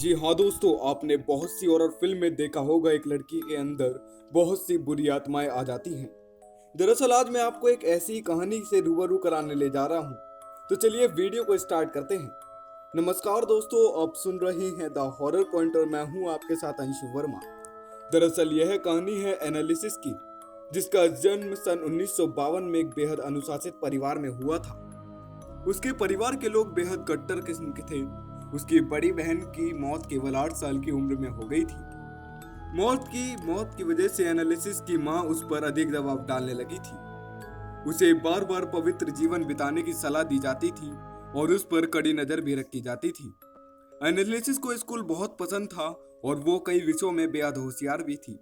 जी हाँ दोस्तों, आपने बहुत सी हॉरर फिल्म में देखा होगा एक लड़की के अंदर बहुत सी बुरी आत्माएं आ जाती हैं। दरअसल आज मैं आपको एक ऐसी ही कहानी से रूबरू कराने ले जा रहा हूँ। तो चलिए वीडियो को स्टार्ट करते हैं। नमस्कार दोस्तों, आप सुन रहे हैं द हॉरर पॉइंट और मैं हूँ आपके साथ अंशु वर्मा। दरअसल यह कहानी है एनालिसिस की, जिसका जन्म सन 1952 में एक बेहद अनुशासित परिवार में हुआ था। उसके परिवार के लोग बेहद कट्टर किस्म के थे। उसकी बड़ी बहन की मौत केवल 8 साल की उम्र में हो गई थी। मौत की वजह से एनालिसिस की मां उस पर अधिक दबाव डालने लगी थी। उसे बार बार पवित्र जीवन बिताने की सलाह दी जाती थी और उस पर कड़ी नजर भी रखी जाती थी। एनालिसिस को स्कूल बहुत पसंद था और वो कई विषयों में बेहद होशियार भी थी।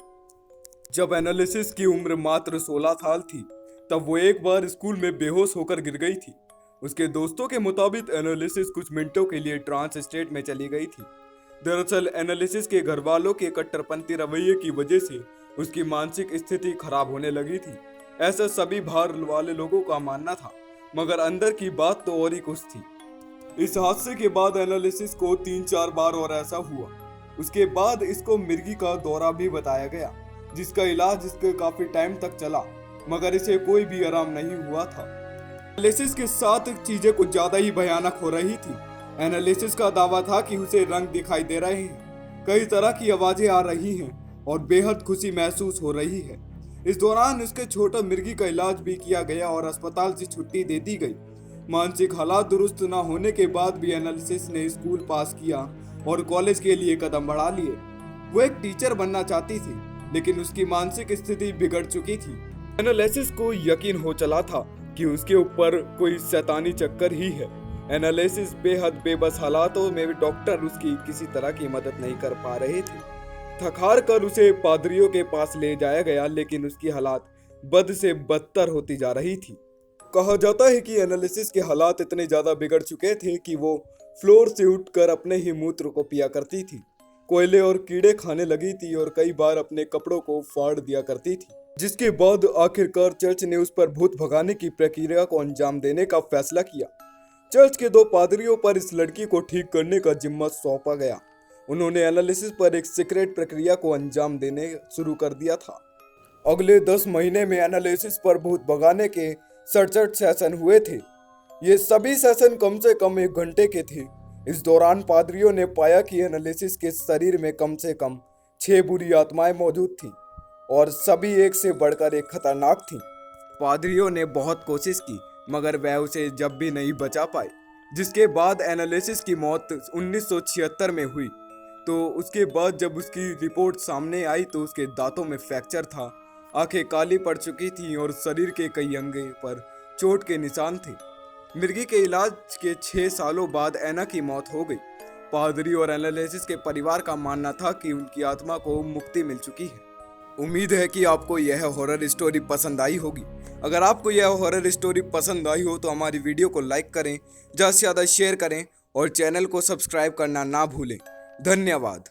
जब एनालिसिस की उम्र मात्र 16 साल थी, तब वो एक बार स्कूल में बेहोश होकर गिर गई थी। उसके दोस्तों के मुताबिक एनालिसिस कुछ मिनटों के लिए ट्रांस स्टेट में चली गई थी। दरअसल एनालिसिस के घर वालों के कट्टरपंथी रवैये की वजह से उसकी मानसिक स्थिति खराब होने लगी थी। ऐसा सभी बाहर वाले लोगों का मानना था, मगर अंदर की बात तो और ही कुछ थी। इस हादसे के बाद एनालिसिस को 3-4 बार और ऐसा हुआ। उसके बाद इसको मिर्गी का दौरा भी बताया गया, जिसका इलाज इसके काफी टाइम तक चला, मगर इसे कोई भी आराम नहीं हुआ था। एनालिसिस के साथ चीजें कुछ ज्यादा ही भयानक हो रही थी। एनालिसिस का दावा था कि उसे रंग दिखाई दे रहे हैं, कई तरह की आवाजें आ रही हैं और बेहद खुशी महसूस हो रही है। इस दौरान उसके छोटे मिर्गी का इलाज भी किया गया और अस्पताल से छुट्टी दे दी गई। मानसिक हालात दुरुस्त न होने के बाद भी एनालिसिस ने स्कूल पास किया और कॉलेज के लिए कदम बढ़ा लिए। वो एक टीचर बनना चाहती थी, लेकिन उसकी मानसिक स्थिति बिगड़ चुकी थी। एनालिसिस को यकीन हो चला था कि उसके ऊपर कोई शैतानी चक्कर ही है। एनालिसिस बेहद बेबस हालातों में डॉक्टर उसकी किसी तरह की मदद नहीं कर पा रहे थे। थक-हार कर उसे पादरियों के पास ले जाया गया, लेकिन उसकी हालात बद से बदतर होती जा रही थी। कहा जाता है कि एनालिसिस के हालात इतने ज्यादा बिगड़ चुके थे कि वो फ्लोर से उठकर अपने ही मूत्र को पिया करती थी, कोयले और कीड़े खाने लगी थी और कई बार अपने कपड़ों को फाड़ दिया करती थी। जिसके बाद आखिरकार चर्च ने उस पर भूत भगाने की प्रक्रिया को अंजाम देने का फैसला किया। चर्च के 2 पादरियों पर इस लड़की को ठीक करने का जिम्मा सौंपा गया। उन्होंने एनालिसिस पर एक सीक्रेट प्रक्रिया को अंजाम देने शुरू कर दिया था। अगले 10 महीने में एनालिसिस पर भूत भगाने के 67 सेशन हुए थे। ये सभी सेशन कम से कम 1 घंटे के थे। इस दौरान पादरियों ने पाया कि एनालिसिस के शरीर में कम से कम 6 बुरी आत्माएं मौजूद थीं और सभी एक से बढ़कर एक खतरनाक थीं। पादरियों ने बहुत कोशिश की, मगर वह उसे जब भी नहीं बचा पाए। जिसके बाद एनालिसिस की मौत 1976 में हुई। तो उसके बाद जब उसकी रिपोर्ट सामने आई तो उसके दांतों में फ्रैक्चर था, आंखें काली पड़ चुकी थीं और शरीर के कई अंगों पर चोट के निशान थे। मिर्गी के इलाज के 6 सालों बाद एना की मौत हो गई। पादरी और एनालिसिस के परिवार का मानना था कि उनकी आत्मा को मुक्ति मिल चुकी है। उम्मीद है कि आपको यह हॉरर स्टोरी पसंद आई होगी। अगर आपको यह हॉरर स्टोरी पसंद आई हो तो हमारी वीडियो को लाइक करें, ज़्यादा से ज़्यादा शेयर करें और चैनल को सब्सक्राइब करना ना भूलें। धन्यवाद।